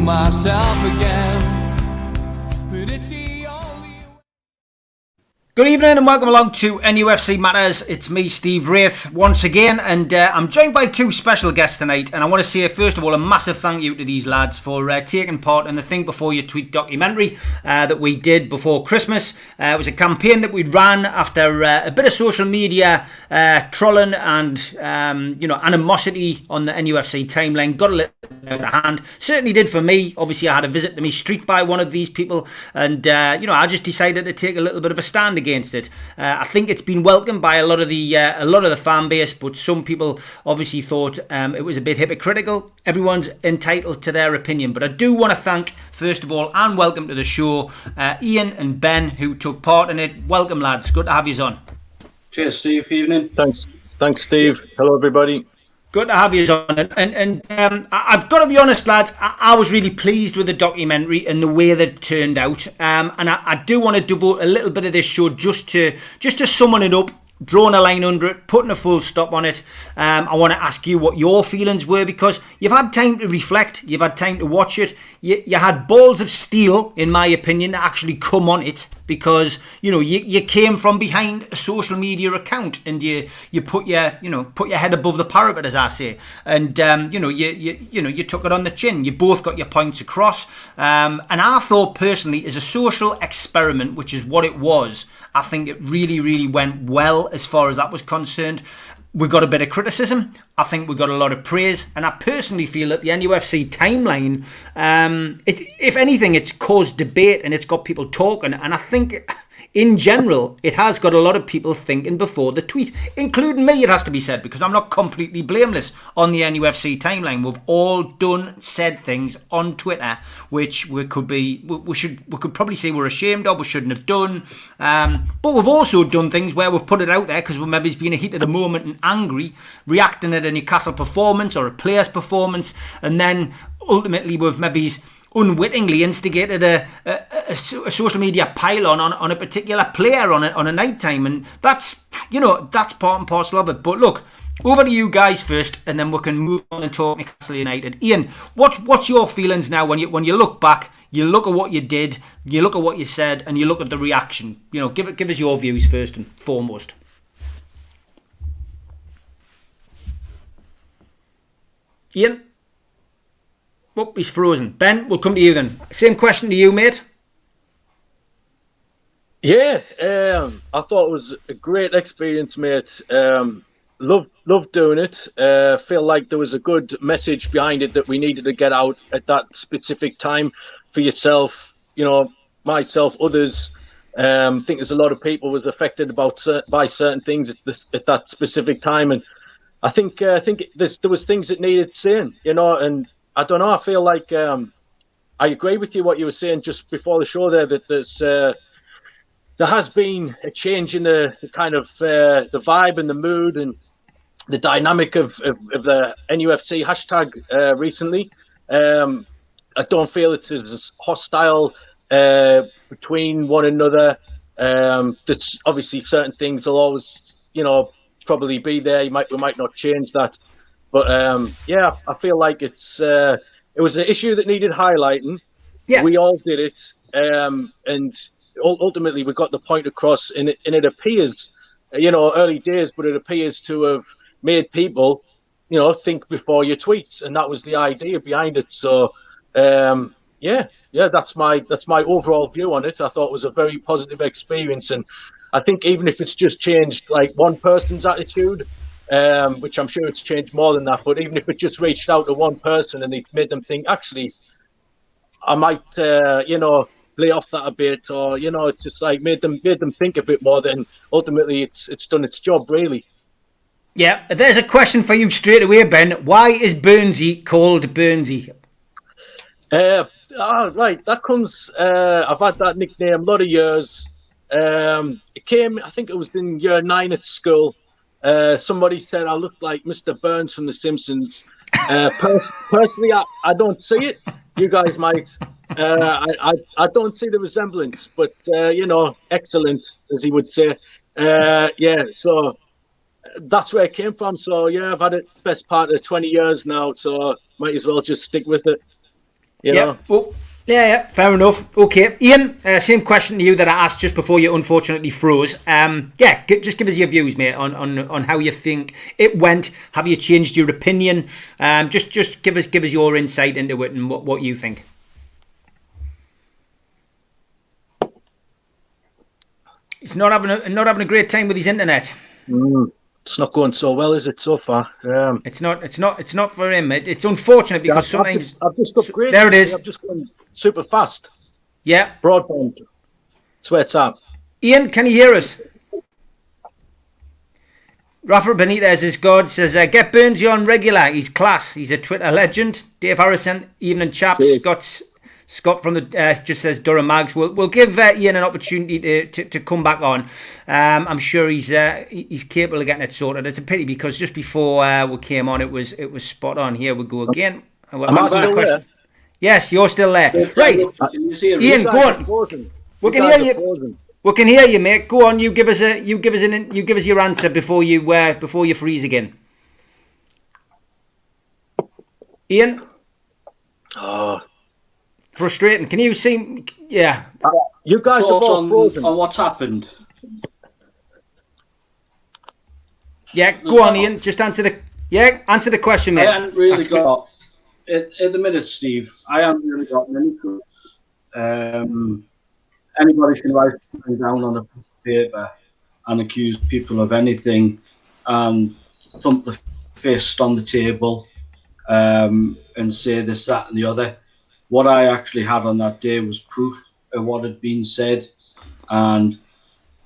myself again. But it's the only... Good evening and welcome along to NUFC Matters. It's me, Steve Wraith, once again, and I'm joined by two special guests tonight. And I want to say, first of all, a massive thank you to these lads for taking part in the Think Before You Tweet documentary that we did before Christmas. It was a campaign that we ran after a bit of social media trolling and animosity on the NUFC timeline. Got a little out of hand. Certainly did for me. Obviously, I had a visit to me street by one of these people, and I just decided to take a little bit of a stand against it. I think it's been welcomed by a lot of the fan base, but some people obviously thought it was a bit hypocritical. Everyone's entitled to their opinion, but I do want to thank, first of all, and welcome to the show, Ian and Ben, who took part in it. Welcome, lads. Good to have you on. Cheers, Steve. Evening. Thanks, Steve. Hello, everybody. Good to have you on. And I've got to be honest, lads, I was really pleased with the documentary and the way that it turned out. And I do want to devote a little bit of this show just to summing it up, drawing a line under it, putting a full stop on it. I want to ask you what your feelings were, because you've had time to reflect, you've had time to watch it. You had balls of steel, in my opinion, to actually come on it, because you came from behind a social media account and you put your head above the parapet, as I say, and you took it on the chin. You both got your points across, and I thought personally, as a social experiment, which is what it was, I think it really, really went well as far as that was concerned. We got a bit of criticism. I think we got a lot of praise, and I personally feel that the NUFC timeline, if anything, it's caused debate and it's got people talking. And I think, in general, it has got a lot of people thinking before the tweet, including me. It has to be said, because I'm not completely blameless on the NUFC timeline. We've all said things on Twitter which we could probably say we're ashamed of, we shouldn't have done. But we've also done things where we've put it out there because we've maybe been a heat of the moment and angry, reacting at a Newcastle performance or a player's performance, and then ultimately we've maybe unwittingly instigated a social media pile-on on a particular player on a night time, and that's part and parcel of it. But look, over to you guys first, and then we can move on and talk Newcastle United. Ian, what's your feelings now when you look back, you look at what you did, you look at what you said, and you look at the reaction? Give us your views first and foremost. Ian? Oh, he's frozen. Ben, we'll come to you then. Same question to you, mate. Yeah, I thought it was a great experience, mate. Loved doing it. Feel like there was a good message behind it that we needed to get out at that specific time for yourself, myself, others. I think there's a lot of people was affected by certain things at that specific time, and I think there was things that needed saying, and I don't know. I feel like I agree with you what you were saying just before the show there, that there has been a change in the kind of the vibe and the mood and the dynamic of the NUFC hashtag recently. I don't feel it's as hostile between one another. There's obviously certain things will always, probably be there. We might not change that. But I feel like it was an issue that needed highlighting. Yeah. We all did it, and ultimately we got the point across. And it appears, early days, but it appears to have made people, think before you tweet, and that was the idea behind it. So, that's my overall view on it. I thought it was a very positive experience, and I think even if it's just changed like one person's attitude. Which I'm sure it's changed more than that, but even if it just reached out to one person and they made them think, actually, I might, lay off that a bit, or it's just like made them think a bit more. Then ultimately, it's done its job, really. Yeah, there's a question for you straight away, Ben. Why is Burnsy called Burnsy? Right, that comes. I've had that nickname a lot of years. It came, I think it was in year 9 at school. Somebody said I looked like Mr. Burns from The Simpsons. Personally, I don't see it. You guys might. I don't see the resemblance, but excellent, as he would say. So that's where it came from. So I've had it best part of 20 years now, so might as well just stick with it. You Yeah. know? Well, yeah, fair enough. Okay, Ian, same question to you that I asked just before you unfortunately froze. Just give us your views, mate, on how you think it went. Have you changed your opinion? Just give us your insight into it and what you think. He's not having a great time with his internet. It's not going so well, is it, so far? It's not for him. It's unfortunate because sometimes I've just upgraded. there it is. I've just gone super fast. Yeah, Broadband. That's where it's at. Ian, can you hear us? Rafa Benitez is God, says, get Burnsy on regular. He's class. He's a Twitter legend. Dave Harrison, evening chaps. Cheers. Scott from the just says Durham Mags. We'll give Ian an opportunity to come back on. I'm sure he's capable of getting it sorted. It's a pity because just before we came on, it was spot on. Here we go again. Am I still there? Yes, you're still there. Right, Ian, go on. We can hear you. We can hear you, mate. Go on. You give us your answer before you freeze again. Ian. Oh. Frustrating. Can you see? Yeah. You guys have all frozen. On what's happened. Yeah. Go on, Ian. Just answer the question, mate. I haven't really got at the minute, Steve. I haven't really got many clues. Anybody can write something down on a piece of paper and accuse people of anything, and thump the fist on the table, and say this, that, and the other. What I actually had on that day was proof of what had been said, and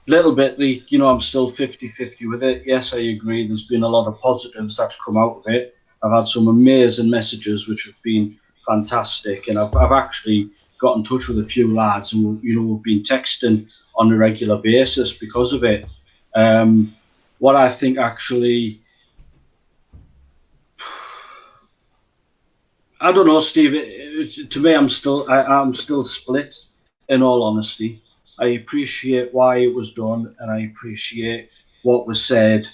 little bit, I'm still 50-50 with it. Yes, I agree. There's been a lot of positives that's come out of it. I've had some amazing messages which have been fantastic, and I've actually got in touch with a few lads, and we've been texting on a regular basis because of it. What I think actually, I don't know, Steve. To me, I'm still split. In all honesty, I appreciate why it was done, and I appreciate what was said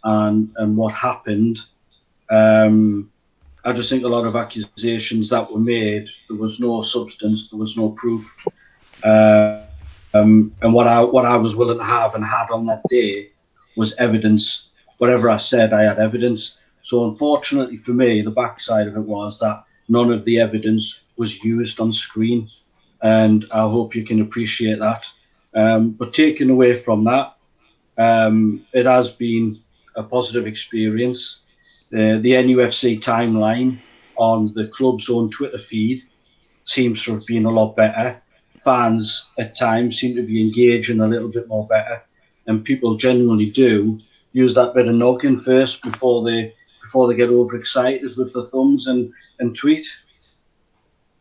and what happened. I just think a lot of accusations that were made, there was no substance, there was no proof. And what I was willing to have and had on that day was evidence. Whatever I said, I had evidence. So unfortunately for me, the backside of it was that none of the evidence was used on screen, and I hope you can appreciate that. But taken away from that, it has been a positive experience. The NUFC timeline on the club's own Twitter feed seems to have been a lot better. Fans at times seem to be engaging a little bit more better, and people genuinely do use that bit of noggin first before they get overexcited with the thumbs and tweet.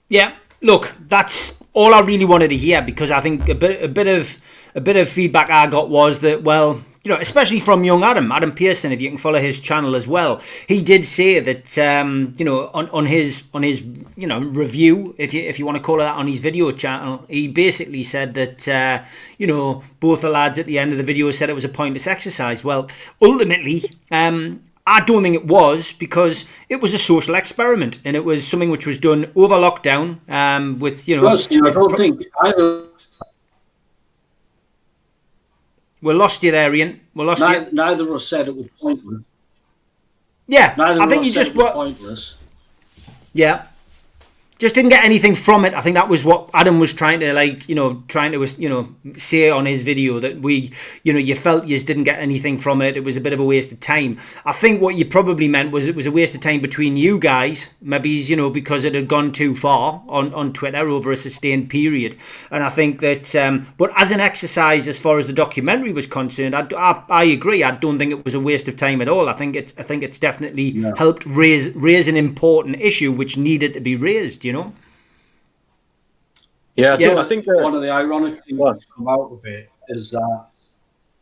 Yeah, look, that's all I really wanted to hear, because I think a bit of feedback I got was that, well, especially from young Adam Pearson, if you can follow his channel as well, he did say that on his review, if you want to call it that, on his video channel, he basically said that both the lads at the end of the video said it was a pointless exercise. Well, ultimately, I don't think it was, because it was a social experiment, and it was something which was done over lockdown. Well, Steve, I don't think either. We lost you there, Ian. We lost you. Neither of us said it was pointless. Yeah, neither I think of us you said just it was pointless. Yeah. Just didn't get anything from it. I think that was what Adam was trying to say on his video, that you felt you didn't get anything from it. It was a bit of a waste of time. I think what you probably meant was it was a waste of time between you guys, maybe, because it had gone too far on Twitter over a sustained period. And I think that, but as an exercise, as far as the documentary was concerned, I agree. I don't think it was a waste of time at all. I think it's definitely helped raise an important issue which needed to be raised. Yeah, I think one of the ironic things that's come out of it is that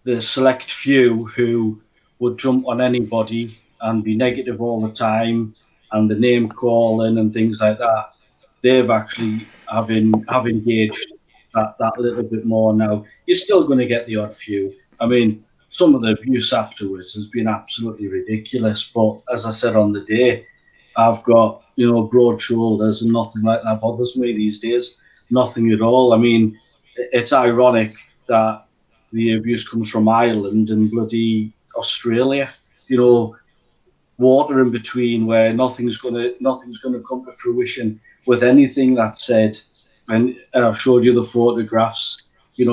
the select few who would jump on anybody and be negative all the time, and the name calling and things like that, they've actually have engaged that little bit more now. You're still going to get the odd few. I mean, some of the abuse afterwards has been absolutely ridiculous. But as I said on the day, I've got broad shoulders and nothing like that bothers me these days. Nothing at all. I mean, it's ironic that the abuse comes from Ireland and bloody Australia. Water in between where nothing's gonna come to fruition with anything that's said. And I've showed you the photographs,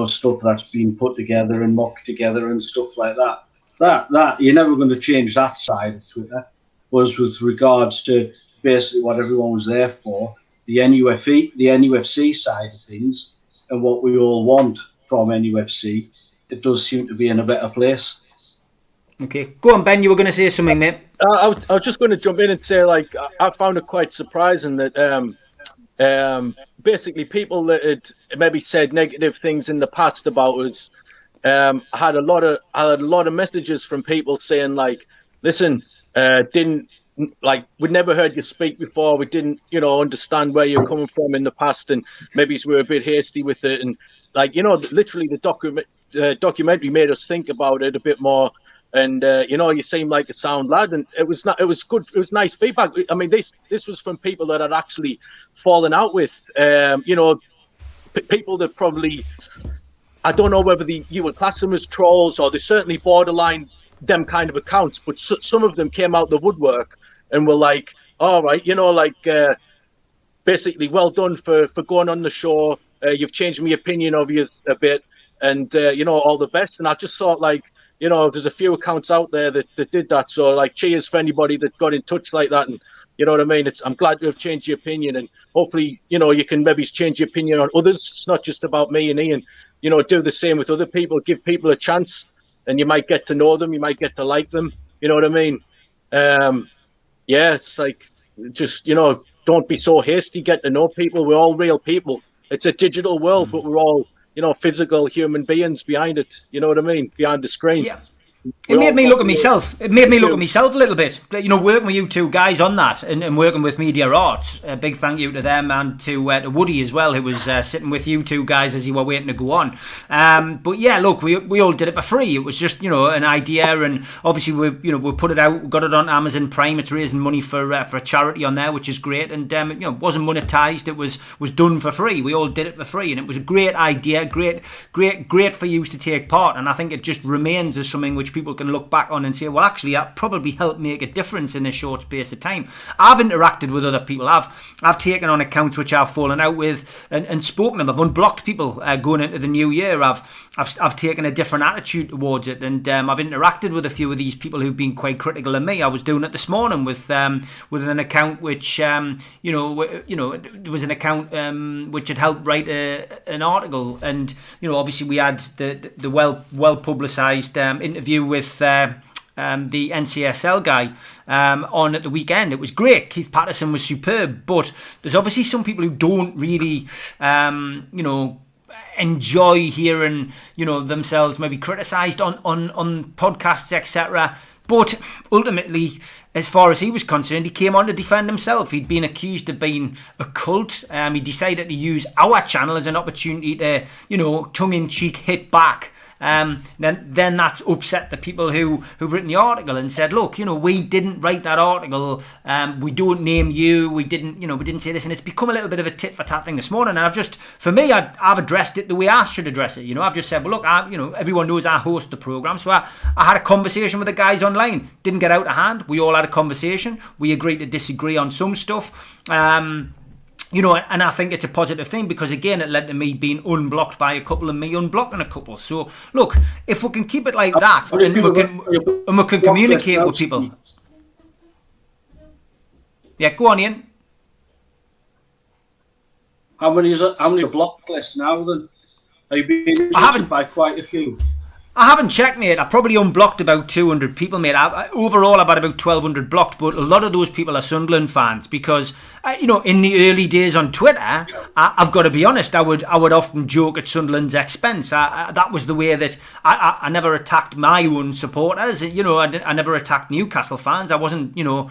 stuff that's been put together and mocked together and stuff like that. That you're never going to change that side of Twitter. Was with regards to basically what everyone was there for, the NUFC side of things, and what we all want from NUFC. It does seem to be in a better place. Okay, go on, Ben. You were going to say something, mate. I was just going to jump in and say, like, I found it quite surprising that basically people that had maybe said negative things in the past about us had a lot of messages from people saying, like, listen, we'd never heard you speak before. We didn't, understand where you're coming from in the past, and maybe we were a bit hasty with it. And literally the documentary made us think about it a bit more. And you seem like a sound lad, and it was good. It was nice feedback. I mean, this was from people that I'd actually fallen out with. People that probably, I don't know whether you would class them as trolls, or they're certainly borderline them kind of accounts. But some of them came out the woodwork and were like, "All right, basically, well done for going on the show. You've changed my opinion of you a bit, and all the best." And I just thought, like, there's a few accounts out there that did that. So, like, cheers for anybody that got in touch like that. And you know what I mean? I'm glad to have changed your opinion. And hopefully, you can maybe change your opinion on others. It's not just about me and Ian. Do the same with other people. Give people a chance. And you might get to know them. You might get to like them. You know what I mean? It's like, just, don't be so hasty. Get to know people. We're all real people. It's a digital world, but we're all physical human beings behind it. You know what I mean? Behind the screen. Yeah. It made me look at myself. It made me look at myself a little bit. Working with you two guys on that, and working with Media Arts. A big thank you to them, and to Woody as well, who was sitting with you two guys as you were waiting to go on. But yeah, look, we all did it for free. It was just an idea, and obviously we put it out. We got it on Amazon Prime. It's raising money for a charity on there, which is great. And it wasn't monetized. It was done for free. We all did it for free, and it was a great idea. Great for you to take part. And I think it just remains as something which people can look back on and say, well, actually, that probably helped make a difference in a short space of time. I've interacted with other people. I've taken on accounts which I've fallen out with and spoken to them. I've unblocked people going into the new year. I've taken a different attitude towards it, and I've interacted with a few of these people who've been quite critical of me. I was doing it this morning with an account which there was an account which had helped write an article, and obviously we had the well publicised interview with the NCSL guy on at the weekend. It was great. Keith Patterson was superb, but there's obviously some people who don't really enjoy hearing themselves maybe criticised on podcasts, etc. But ultimately, as far as he was concerned, he came on to defend himself. He'd been accused of being a cult. He decided to use our channel as an opportunity to tongue-in-cheek hit back. Then that's upset the people who've written the article and said, look, we didn't write that article. We don't name you. We didn't say this. And it's become a little bit of a tit for tat thing this morning. And I've addressed it the way I should address it. I've just said, well, look, everyone knows I host the program. So I had a conversation with the guys online. Didn't get out of hand. We all had a conversation. We agreed to disagree on some stuff. And I think it's a positive thing because, again, it led to me being unblocked by a couple and me unblocking a couple. So, look, if we can keep it like that and we can communicate with people. Yeah, go on, Ian. How many block lists now then? Are you being rejected by quite a few? I haven't checked, mate. I probably unblocked about 200 people, mate. Overall, I've had about 1,200 blocked, but a lot of those people are Sunderland fans because, in the early days on Twitter, I've got to be honest, I would often joke at Sunderland's expense. That was the way that I never attacked my own supporters. I never attacked Newcastle fans. I wasn't doing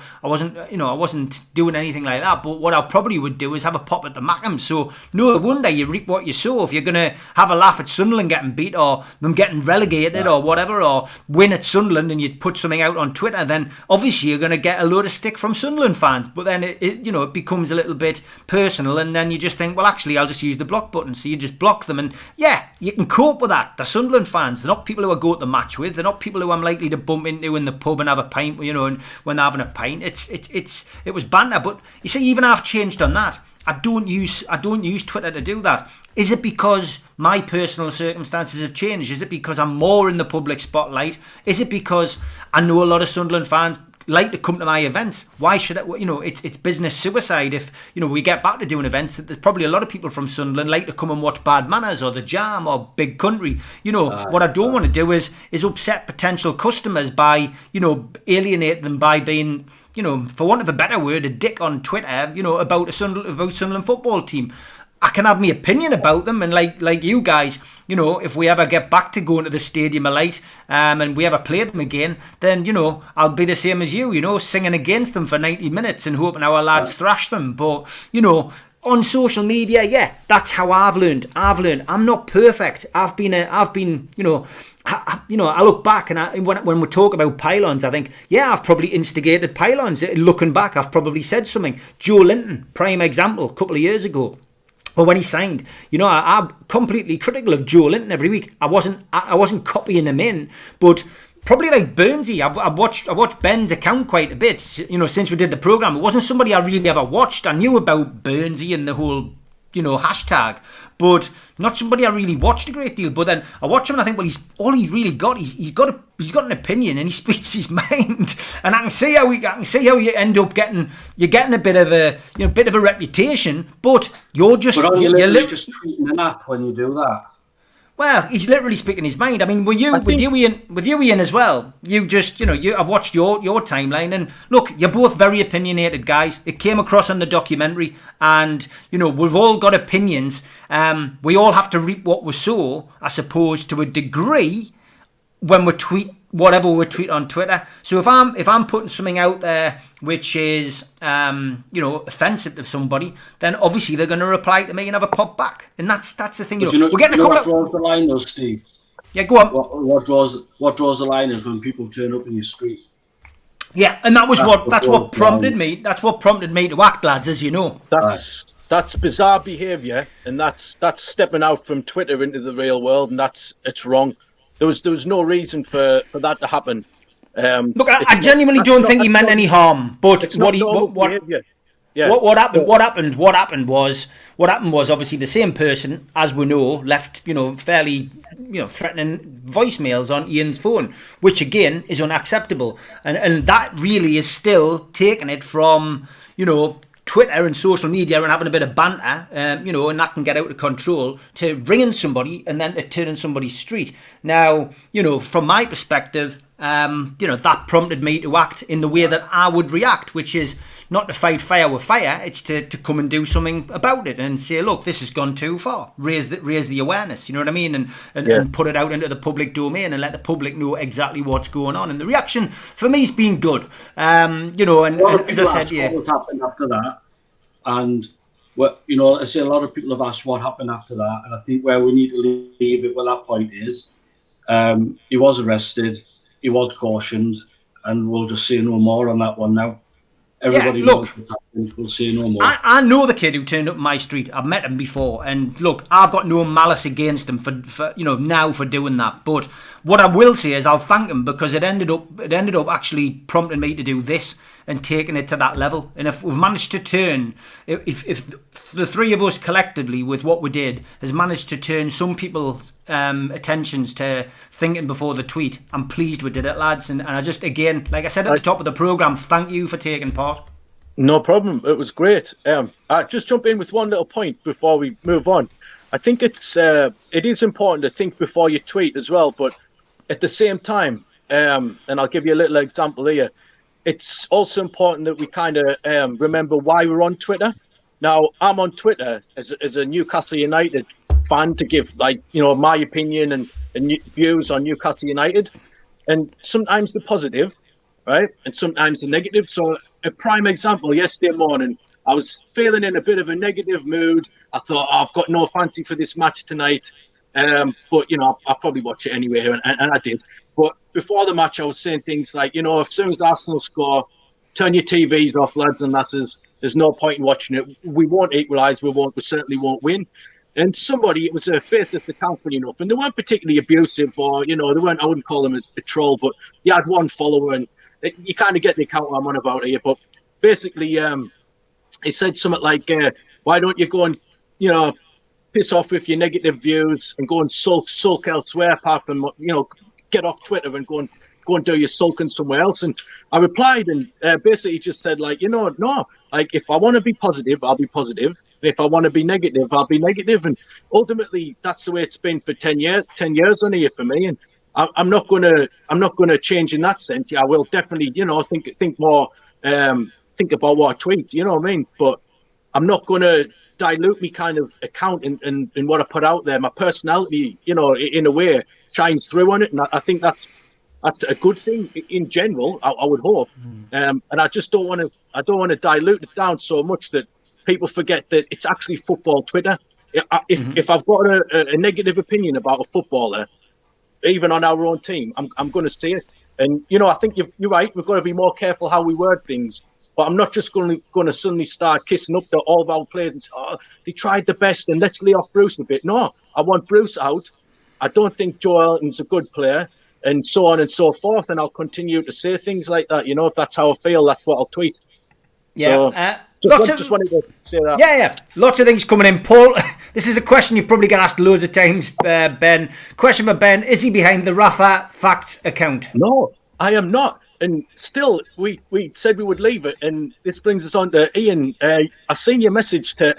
anything like that. But what I probably would do is have a pop at the Mackham. So no wonder you reap what you sow. If you're going to have a laugh at Sunderland getting beat or them getting relegated relegated or whatever, or win at Sunderland, and you put something out on Twitter, then obviously you're going to get a load of stick from Sunderland fans. But then it becomes a little bit personal, and then you just think, well, actually, I'll just use the block button. So you just block them, and yeah, you can cope with that. They're Sunderland fans. They're not people who I go to the match with. They're not people who I'm likely to bump into in the pub and have a pint, and when they're having a pint. It was banter. But you see, even I've changed on that. I don't use Twitter to do that. Is it because my personal circumstances have changed? Is it because I'm more in the public spotlight? Is it because I know a lot of Sunderland fans like to come to my events? Why should I? It's business suicide if we get back to doing events. There's probably a lot of people from Sunderland like to come and watch Bad Manners or The Jam or Big Country. What I don't want to do is upset potential customers by alienate them by being, for want of a better word, a dick on Twitter, about Sunderland football team. I can have my opinion about them, and like you guys, if we ever get back to going to the Stadium of Light, and we ever play them again, then I'll be the same as you, singing against them for 90 minutes and hoping our lads thrash them. But on social media, yeah, that's how I've learned. I'm not perfect. I look back and when we talk about pylons, I think, yeah, I've probably instigated pylons. Looking back, I've probably said something. Joe Linton, prime example, a couple of years ago. But when he signed, I'm completely critical of Joe Linton every week. I wasn't copying him in, but probably like Burnsy, I watched Ben's account quite a bit, since we did the programme. It wasn't somebody I really ever watched. I knew about Burnsy and the whole, hashtag, but not somebody I really watched a great deal. But then I watch him and I think, well, he's got an opinion and he speaks his mind, and I can see how you end up getting a bit of a reputation, but you're just just tweeting an app when you do that. Well, he's literally speaking his mind. I mean, with you, Ian, as well. You just, I've watched your timeline, and look, you're both very opinionated guys. It came across on the documentary, and we've all got opinions. We all have to reap what we sow, I suppose, to a degree when we tweet whatever we tweet on Twitter. So if I'm putting something out there which is offensive to somebody, then obviously they're going to reply to me and have a pop back, and that's the thing. We're getting a couple what draws the line, though, Steve? Yeah, go on. What draws the line is when people turn up in your street. Yeah, and that's what prompted me. That's what prompted me to act, lads, as you know. That's bizarre behaviour, and that's stepping out from Twitter into the real world, and it's wrong. There was no reason for that to happen. Look, I genuinely don't think he meant any harm. But what happened was obviously the same person, as we know, left fairly threatening voicemails on Ian's phone, which again is unacceptable, and that really is still taking it from Twitter and social media and having a bit of banter, and that can get out of control, to ringing somebody and then to turning somebody's street. Now, from my perspective, that prompted me to act in the way that I would react, which is not to fight fire with fire. It's to come and do something about it and say, look, this has gone too far. Raise the awareness, you know what I mean? And put it out into the public domain and let the public know exactly what's going on. And the reaction for me has been good. And as I said, yeah. What happened after that? And I say a lot of people have asked what happened after that, and I think where we need to leave it with that point is he was arrested, he was cautioned, and we'll just say no more on that one now. Everybody knows what happened. We'll say no more. I know the kid who turned up my street. I've met him before, and look, I've got no malice against him for now for doing that. But what I will say is I'll thank him, because it ended up actually prompting me to do this and taking it to that level. And if we've managed to turn, if the three of us collectively with what we did has managed to turn some people's attentions to thinking before the tweet, I'm pleased we did it, lads. And I just, again, like I said at the top of the programme, thank you for taking part. No problem. It was great. I just jump in with one little point before we move on. I think it is important to think before you tweet as well, but at the same time, and I'll give you a little example here, it's also important that we kind of remember why we're on Twitter. Now, I'm on Twitter as a Newcastle United fan to give my opinion and views on Newcastle United, and sometimes they're positive, right, and sometimes they're negative. So a prime example, yesterday morning, I was feeling in a bit of a negative mood. I thought, I've got no fancy for this match tonight. But I'll probably watch it anyway, and I did. But before the match, I was saying things like, as soon as Arsenal score, turn your TVs off, lads and lasses. There's no point in watching it. We won't equalise. We certainly won't win. And somebody, it was a faceless account, funny enough, and they weren't particularly abusive, or they weren't. I wouldn't call them a troll, but he had one follower, and you kind of get the account I'm on about here. But basically, he said something like, "Why don't you go and piss off with your negative views and go and sulk elsewhere, apart from get off Twitter and go and do your sulking somewhere else." And I replied and basically just said, like, no, like, if I want to be positive, I'll be positive. And if I want to be negative, I'll be negative. And ultimately, that's the way it's been for 10 years on here for me. And I'm not gonna change in that sense. Yeah, I will definitely, think more, think about what I tweet. You know what I mean? But I'm not gonna dilute me kind of account in what I put out there. My personality, in a way, shines through on it, and I think that's a good thing in general. I would hope, and I just don't want to dilute it down so much that people forget that it's actually football Twitter. If I've got a negative opinion about a footballer, even on our own team, I'm going to say it. And I think you're right. We've got to be more careful how we word things. But I'm not just going to suddenly start kissing up all of our players and say, "Oh, they tried the best, and let's lay off Bruce a bit." No, I want Bruce out. I don't think Joe Elton's a good player, and so on and so forth. And I'll continue to say things like that. If that's how I feel, that's what I'll tweet. Yeah. So, just wanted to say that. Yeah. Lots of things coming in. Paul, this is a question you've probably got asked loads of times, Ben. Question for Ben: is he behind the Rafa Facts account? No, I am not. And still, we said we would leave it, and this brings us on to Ian. I seen your message to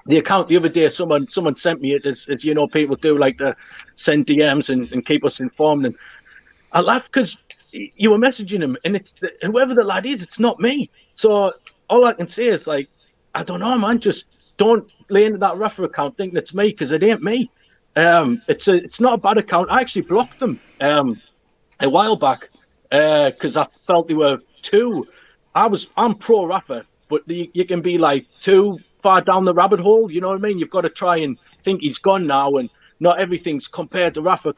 the account the other day. Someone sent me it, as people do, like to send DMs and keep us informed. And I laughed because you were messaging him, and it's whoever the lad is, it's not me. So all I can say is, like, I don't know, man. Just don't lay into that Rafa account thinking it's me, because it ain't me. It's not a bad account. I actually blocked them a while back. Because I felt they were I'm pro Rafa, but you can be like too far down the rabbit hole. You know what I mean? You've got to try and think he's gone now, and not everything's compared to Rafa.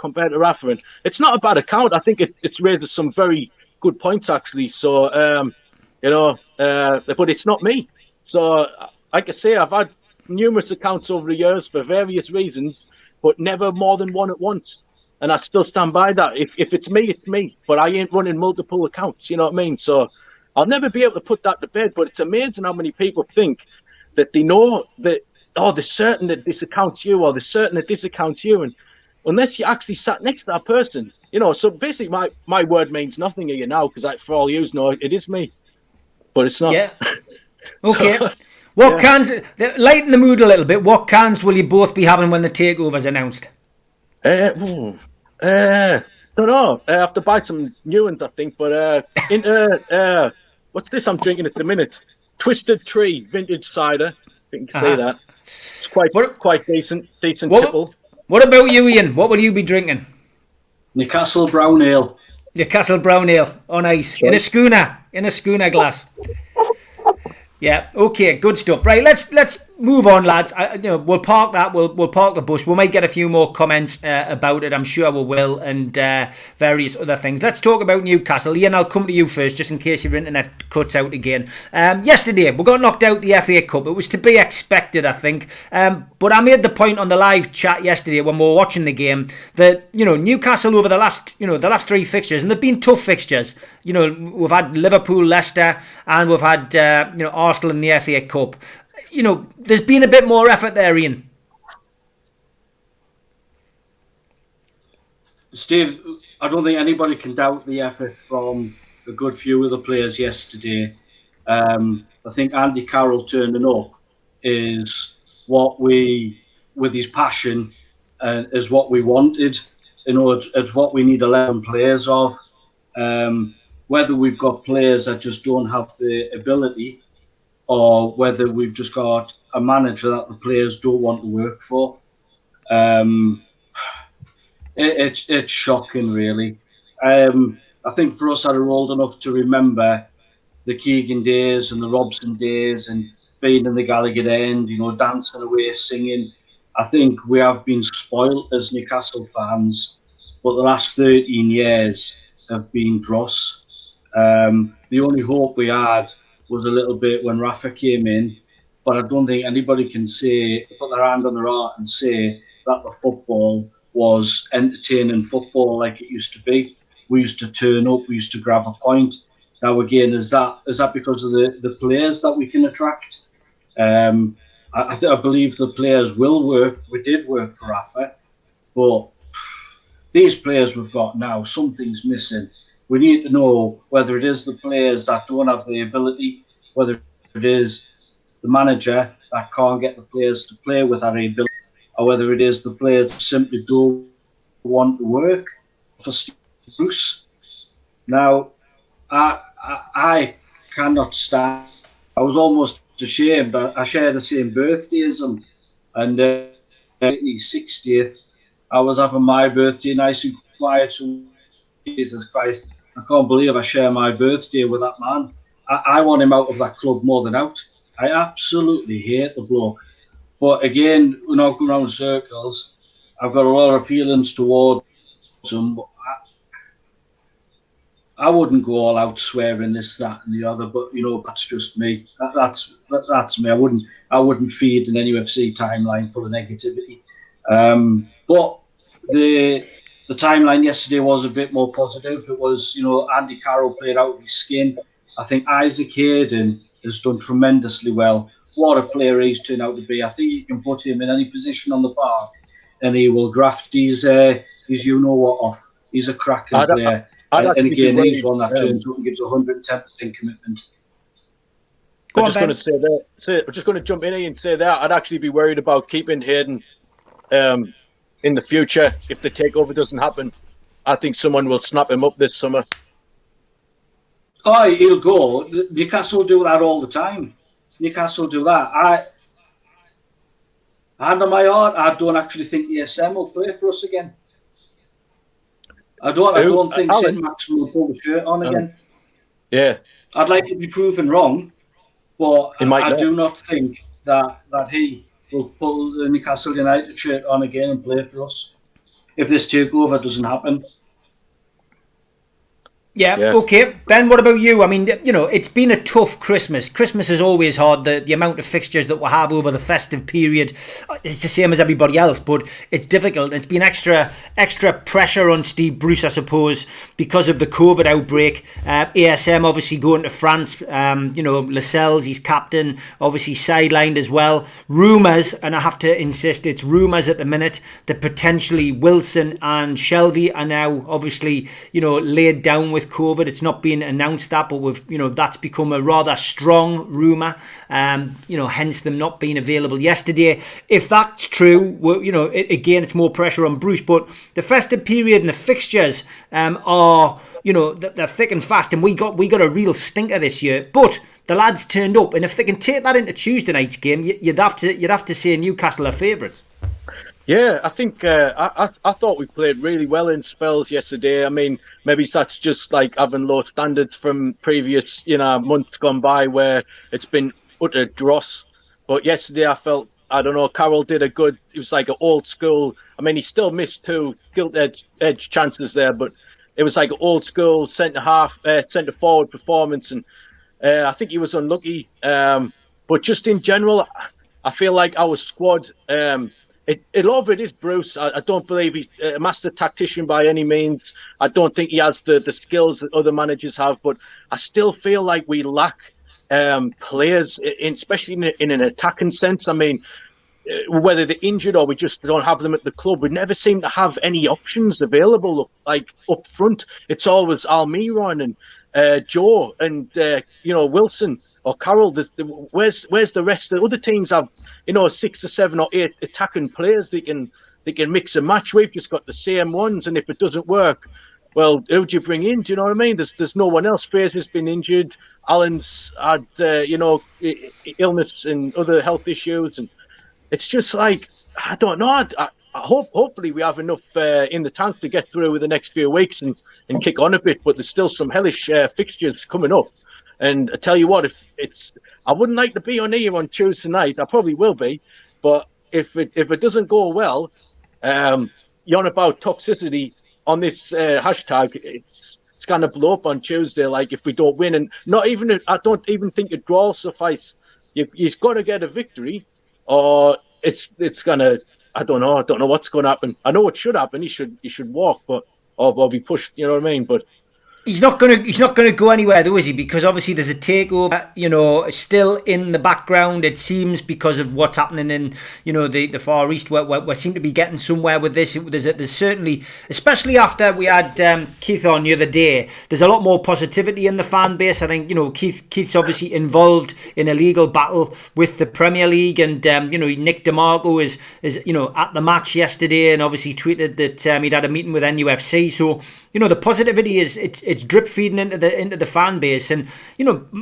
And it's not a bad account. I think it raises some very good points, actually. So, but it's not me. So, like I say, I've had numerous accounts over the years for various reasons, but never more than one at once. And I still stand by that. If it's me, it's me. But I ain't running multiple accounts, you know what I mean? So I'll never be able to put that to bed. But it's amazing how many people think that they know that, they're certain that this account's you, or they're certain that this account's you. And unless you actually sat next to that person, so basically my word means nothing here now, because for all you know, it is me. But it's not. Yeah. Okay. So, cans, lighten the mood a little bit, what cans will you both be having when the takeover's announced? Don't know. I have to buy some new ones, I think. But what's this I'm drinking at the minute? Twisted Tree vintage cider. I think you can say that. It's quite decent tipple. What about you, Ian? What will you be drinking? Newcastle Brown Ale. Newcastle Brown Ale on ice. Sure. In a schooner glass. Yeah. Okay. Good stuff. Right. Let's move on, lads. We'll park that. We'll park the bus. We might get a few more comments about it. I'm sure we will, and various other things. Let's talk about Newcastle. Ian, I'll come to you first, just in case your internet cuts out again. Yesterday we got knocked out the FA Cup. It was to be expected, I think. But I made the point on the live chat yesterday when we were watching the game that Newcastle over the last three fixtures, and they've been tough fixtures. We've had Liverpool, Leicester, and we've had Arsenal in the FA Cup. There's been a bit more effort there, Ian. Steve, I don't think anybody can doubt the effort from a good few of the players yesterday. I think Andy Carroll turning up is what with his passion, is what we wanted. It's what we need 11 players of. Whether we've got players that just don't have the ability, or whether we've just got a manager that the players don't want to work for. It's shocking, really. I think for us that are old enough to remember the Keegan days and the Robson days and being in the Gallagher end, dancing away, singing. I think we have been spoiled as Newcastle fans, but the last 13 years have been dross. The only hope we had was a little bit when Rafa came in, but I don't think anybody can put their hand on their heart and say that the football was entertaining football like it used to be. We used to turn up, we used to grab a point. Now again, is that because of the players that we can attract? I believe the players will work. We did work for Rafa, but these players we've got now, something's missing. We need to know whether it is the players that don't have the ability, whether it is the manager that can't get the players to play with that ability, or whether it is the players that simply don't want to work for Steve Bruce. Now, I cannot stand. I was almost ashamed. I share the same birthday as him, and his 60th, I was having my birthday nice and quiet. So Jesus Christ, I can't believe I share my birthday with that man. I want him out of that club more than out. I absolutely hate the bloke. But again, we're not going around circles. I've got a lot of feelings towards him. I wouldn't go all out swearing this, that, and the other, but that's just me. That's me. I wouldn't feed an NUFC timeline full of negativity. But the timeline yesterday was a bit more positive. It was, Andy Carroll played out of his skin. I think Isaac Hayden has done tremendously well. What a player he's turned out to be. I think you can put him in any position on the park and he will graft his you-know-what off. He's a cracking player. And again, he's one that turns up and gives 110% commitment. I'm just going to jump in here and say that I'd actually be worried about keeping Hayden in the future if the takeover doesn't happen. I think someone will snap him up this summer. Oh, he'll go. Newcastle do that all the time. Newcastle do that. Hand on my heart, I don't actually think ESM will play for us again. I don't think St. Max will pull the shirt on again. Yeah. I'd like to be proven wrong, but I do not think that he will pull the Newcastle United shirt on again and play for us if this takeover doesn't happen. Yeah, okay. Ben, what about you? I mean, it's been a tough Christmas. Christmas is always hard. The amount of fixtures that we'll have over the festive period is the same as everybody else, but it's difficult. It's been extra pressure on Steve Bruce, I suppose, because of the COVID outbreak. ASM obviously going to France. Lascelles, he's captain, obviously sidelined as well. Rumours, and I have to insist, it's rumours at the minute that potentially Wilson and Shelby are now obviously, laid down with COVID. It's not been announced that, but that's become a rather strong rumour. Hence them not being available yesterday. If that's true, again, it's more pressure on Bruce. But the festive period and the fixtures are, they're thick and fast, and we got a real stinker this year. But the lads turned up, and if they can take that into Tuesday night's game, you'd have to say Newcastle are favourites. Yeah, I think I thought we played really well in spells yesterday. I mean, maybe that's just like having low standards from previous, months gone by where it's been utter dross. But yesterday I felt, Carroll did it was like an old school. I mean, he still missed 2 gilt-edge chances there, but it was like an old school centre forward performance, and I think he was unlucky. But just in general, I feel like our squad. A lot of it is Bruce. I don't believe he's a master tactician by any means. I don't think he has the skills that other managers have, but I still feel like we lack players, especially in an attacking sense. I mean, whether they're injured or we just don't have them at the club, we never seem to have any options available up front. It's always Almiron and Joe and Wilson or Carroll. Where's the rest? The other teams have 6 or 7 or 8 attacking players they can mix and match. We've just got the same ones, and if it doesn't work, well, who do you bring in? Do you know what I mean? There's no one else. Fraser's been injured. Alan's had illness and other health issues, and it's just like I don't know. Hopefully we have enough in the tank to get through with the next few weeks and kick on a bit. But there's still some hellish fixtures coming up. And I tell you what, I wouldn't like to be on here on Tuesday night. I probably will be, but if it doesn't go well, you're on about toxicity on this hashtag. It's going to blow up on Tuesday. Like if we don't win, and I don't even think a draw suffice. He's got to get a victory, or it's gonna. I don't know what's going to happen. I know what should happen. He should walk, but or be pushed. You know what I mean? But he's not gonna go anywhere though, is he? Because obviously there's a takeover, still in the background. It seems because of what's happening in, the Far East. We seem to be getting somewhere with this. There's certainly, especially after we had Keith on the other day, there's a lot more positivity in the fan base. I think Keith's obviously involved in a legal battle with the Premier League, and Nick DeMarco is at the match yesterday, and obviously tweeted that he'd had a meeting with NUFC. So the positivity is it's drip feeding into the fan base, and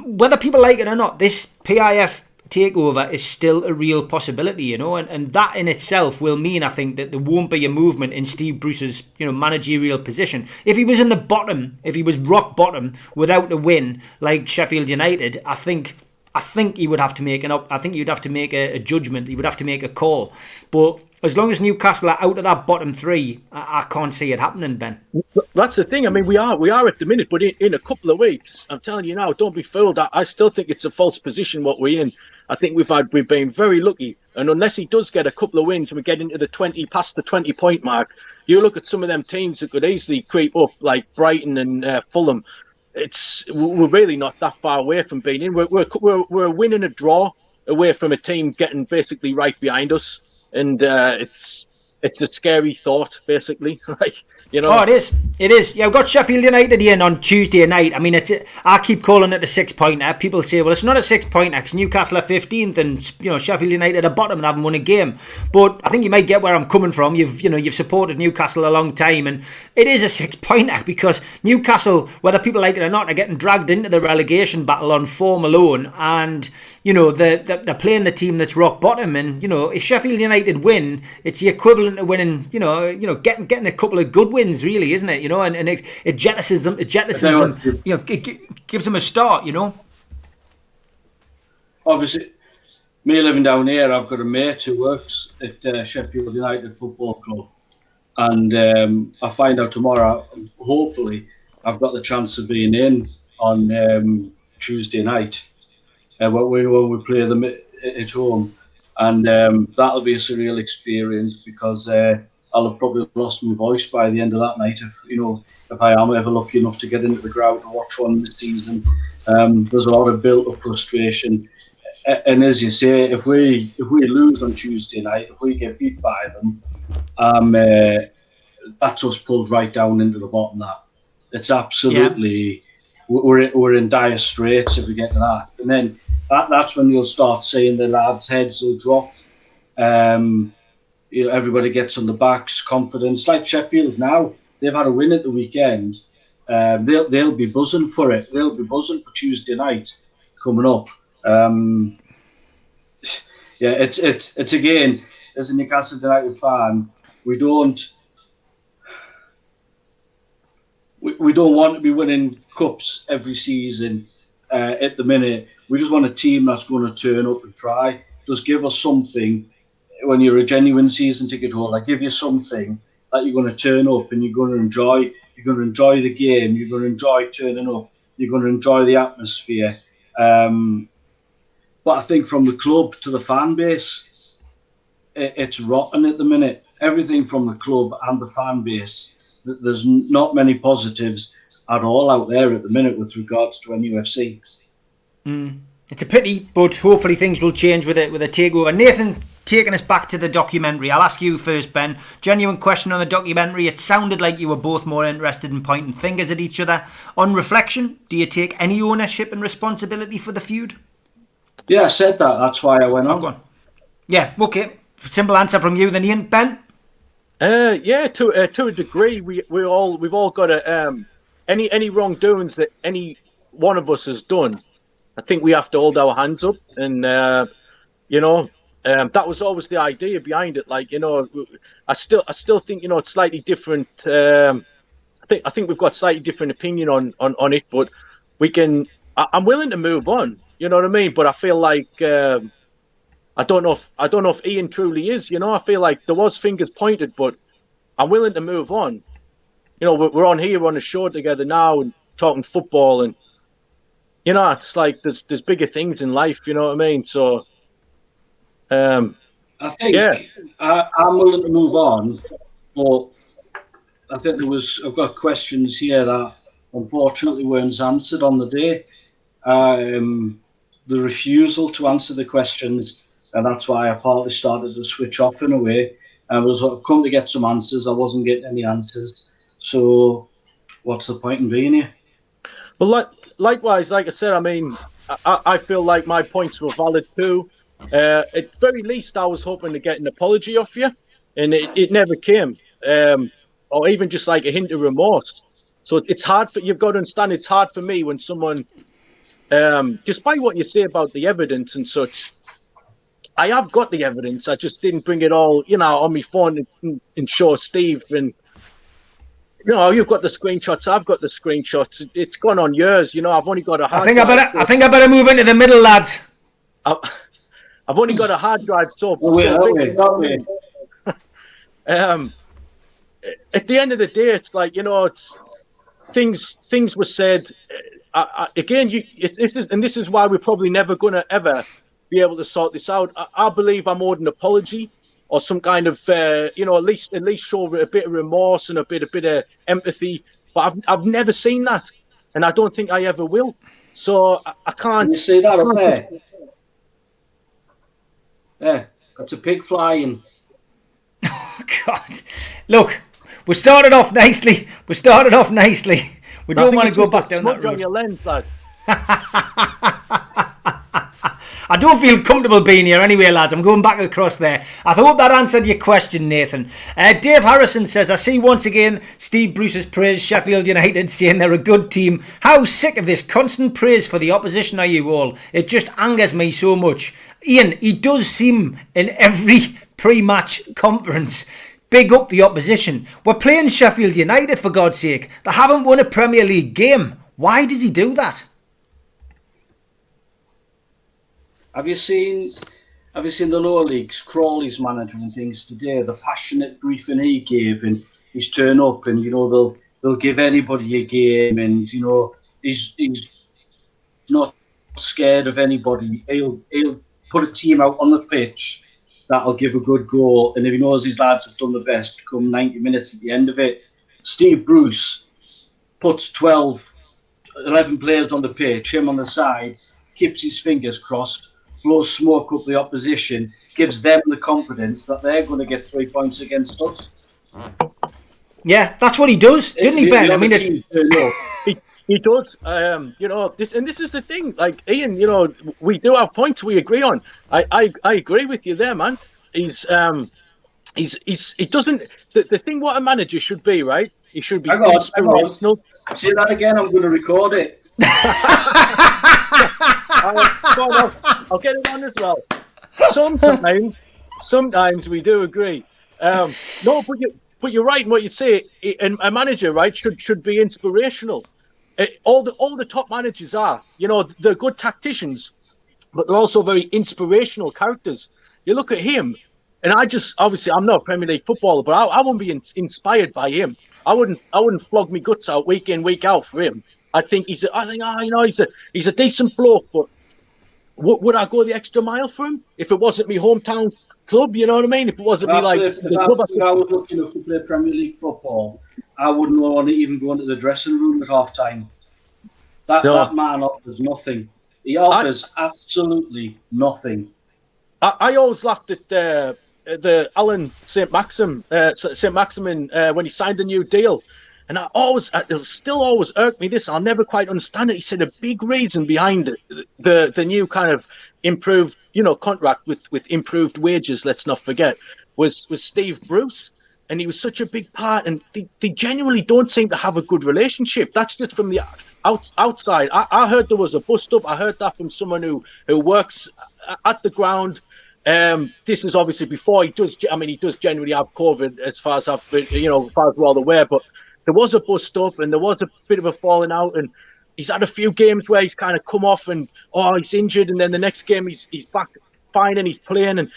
whether people like it or not, this PIF takeover is still a real possibility, and that in itself will mean, I think, that there won't be a movement in Steve Bruce's managerial position. If he was in the bottom, if he was rock bottom without a win like Sheffield United, I think he would have to make a judgment. He would have to make a call. But as long as Newcastle are out of that bottom three, I can't see it happening, Ben. That's the thing. I mean, we are at the minute, but in a couple of weeks, I'm telling you now, don't be fooled. I still think it's a false position what we're in. I think we've been very lucky, and unless he does get a couple of wins and we get into past the 20-point mark, you look at some of them teams that could easily creep up, like Brighton and Fulham. We're really not that far away from being in. We're a win and a draw away from a team getting basically right behind us, and it's a scary thought, basically. Oh, it is. Yeah, we've got Sheffield United in on Tuesday night. I mean, I keep calling it a 6-pointer. People say, well, it's not a 6-pointer because Newcastle are 15th and Sheffield United are bottom and haven't won a game. But I think you might get where I'm coming from. You've supported Newcastle a long time, and it is a 6-pointer because Newcastle, whether people like it or not, are getting dragged into the relegation battle on form alone, and they're playing the team that's rock bottom. And if Sheffield United win, it's the equivalent of winning. Getting a couple of good wins, really, isn't it? And it jettisons them. It gives them a start. Obviously, me living down here, I've got a mate who works at Sheffield United Football Club, and I find out tomorrow. Hopefully, I've got the chance of being in on Tuesday night when we play them at home, and that'll be a surreal experience because I'll have probably lost my voice by the end of that night if I am ever lucky enough to get into the ground and watch one this season. There's a lot of built-up frustration, and as you say, if we lose on Tuesday night, if we get beat by them, that's us pulled right down into the bottom. It's absolutely we're in dire straits if we get to that, and then that's when you'll start seeing the lads' heads will drop. Everybody gets on the backs, confidence. Like Sheffield now, they've had a win at the weekend. They'll be buzzing for it. They'll be buzzing for Tuesday night coming up. It's again, as a Newcastle United fan, we don't want to be winning cups every season. At the minute, we just want a team that's going to turn up and try. Just give us something. When you're a genuine season ticket holder, give you something that you're going to turn up and you're going to enjoy. You're going to enjoy the game. You're going to enjoy turning up. You're going to enjoy the atmosphere. But I think from the club to the fan base, it's rotten at the minute. Everything from the club and the fan base, there's not many positives at all out there at the minute with regards to NUFC. It's a pity, but hopefully things will change with a takeover. Nathan, taking us back to the documentary, I'll ask you first, Ben. Genuine question on the documentary. It sounded like you were both more interested in pointing fingers at each other. On reflection, do you take any ownership and responsibility for the feud? Yeah, I said that. That's why I went on. Go on. Yeah, okay. Simple answer from you then, Ian. Ben? To a degree, we've all got any wrongdoings that any one of us has done. I think we have to hold our hands up, and that was always the idea behind it. I still think it's slightly different. I think we've got slightly different opinion on it, but we can. I'm willing to move on. You know what I mean? But I feel like I don't know if Ian truly is. You know, I feel like there was fingers pointed, but I'm willing to move on. You know, we're on here on a show together now and talking football, and you know, it's like there's bigger things in life. You know what I mean? So, I think I'm willing to move on, but I think I've got questions here that unfortunately weren't answered on the day. The refusal to answer the questions, and that's why I partly started to switch off in a way. I've come to get some answers. I wasn't getting any answers. So what's the point in being here? Well, likewise, like I said, I mean, I feel like my points were valid too. At very least, I was hoping to get an apology off you, and it never came. Or even just like a hint of remorse. So it's hard you've got to understand, it's hard for me when someone, despite what you say about the evidence and such, I have got the evidence. I just didn't bring it all, you know, on my phone and show Steve. And, you know, you've got the screenshots. I've got the screenshots. It's gone on years. You know, I've only got a hard drive. I think I better move into the middle, lads. I've only got a hard drive. At the end of the day, it's like, you know, it's things were said. This is why we're probably never going to ever be able to sort this out. I believe I'm owed an apology or some kind of, you know, at least show a bit of remorse and a bit of empathy. But I've never seen that, and I don't think I ever will. So I can't. Can you see that up there? Yeah, that's a pig flying. Oh God! Look, we started off nicely. We don't want to go back down that road. On your lens, lad. I don't feel comfortable being here anyway, lads. I'm going back across there. I hope that answered your question, Nathan. Dave Harrison says, I see once again Steve Bruce's praise Sheffield United, saying they're a good team. How sick of this constant praise for the opposition are you all? It just angers me so much. Ian, he does seem in every pre-match conference big up the opposition. We're playing Sheffield United, for God's sake. They haven't won a Premier League game. Why does he do that? Have you seen the lower leagues, Crawley's manager and things today? The passionate briefing he gave, and he's turn up, and you know they'll give anybody a game, and you know he's not scared of anybody. He'll put a team out on the pitch that'll give a good go, and if he knows his lads have done the best, come 90 minutes at the end of it. Steve Bruce puts 11 players on the pitch, him on the side, keeps his fingers crossed, blows smoke up the opposition, gives them the confidence that they're going to get 3 points against us. Yeah, that's what he does, didn't he, Ben? I mean, he does. You know, this is the thing. Like Ian, you know, we do have points we agree on. I agree with you there, man. He doesn't. The thing what a manager should be, right? He should be inspirational. Say that again. I'm going to record it. I'll get it on as well. Sometimes we do agree. No, but you're right in what you say. And a manager, right, should be inspirational. All the top managers are. You know, they're good tacticians, but they're also very inspirational characters. You look at him, and obviously I'm not a Premier League footballer, but I wouldn't be inspired by him. I wouldn't flog me guts out week in, week out for him. I think he's a decent bloke, but would I go the extra mile for him if it wasn't my hometown club? You know what I mean? If it wasn't me, like the club. If I was looking to play Premier League football, I wouldn't want to even go into the dressing room at half time. That man offers nothing. He offers absolutely nothing. I always laughed at the Alan St. Maximin when he signed the new deal. And it'll still always irk me this. I'll never quite understand it. He said a big reason behind the new kind of improved, you know, contract with improved wages, let's not forget, was Steve Bruce. And he was such a big part. And they genuinely don't seem to have a good relationship. That's just from the outside. I heard there was a bust-up. I heard that from someone who works at the ground. This is obviously before he does generally have COVID, as far as we're all aware, but there was a bust up and there was a bit of a falling out, and he's had a few games where he's kind of come off and he's injured, and then the next game he's back fine and he's playing. And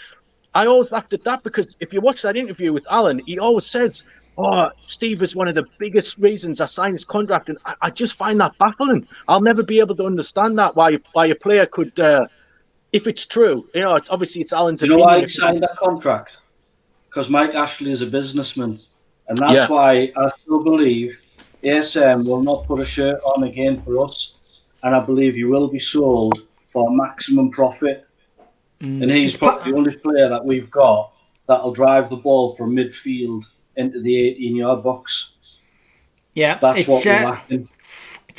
I always laughed at that because if you watch that interview with Alan, he always says, "Oh, Steve is one of the biggest reasons I signed this contract," and I just find that baffling. I'll never be able to understand that why a player could, if it's true, it's obviously it's Alan's opinion. opinion. You know why he signed that contract? Because Mike Ashley is a businessman, and that's why I still believe ASM will not put a shirt on again for us, and I believe he will be sold for maximum profit. And he's probably the only player that we've got that'll drive the ball from midfield into the 18-yard box. Yeah, that's what we're lacking.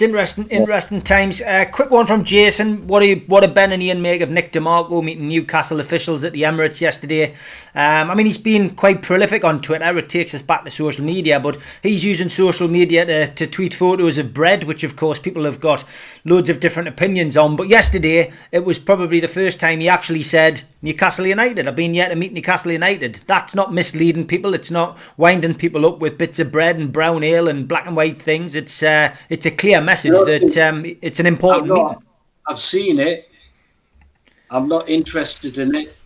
It's interesting times. Quick one from Jason. What do Ben and Ian make of Nick DeMarco meeting Newcastle officials at the Emirates yesterday? I mean, he's been quite prolific on Twitter. It takes us back to social media, but he's using social media to tweet photos of bread, which of course people have got loads of different opinions on. But yesterday, it was probably the first time he actually said, Newcastle United. I've been here to meet Newcastle United. That's not misleading people. It's not winding people up with bits of bread and brown ale and black and white things. It's a clear message that it's an important meeting. I've seen it. I'm not interested in it.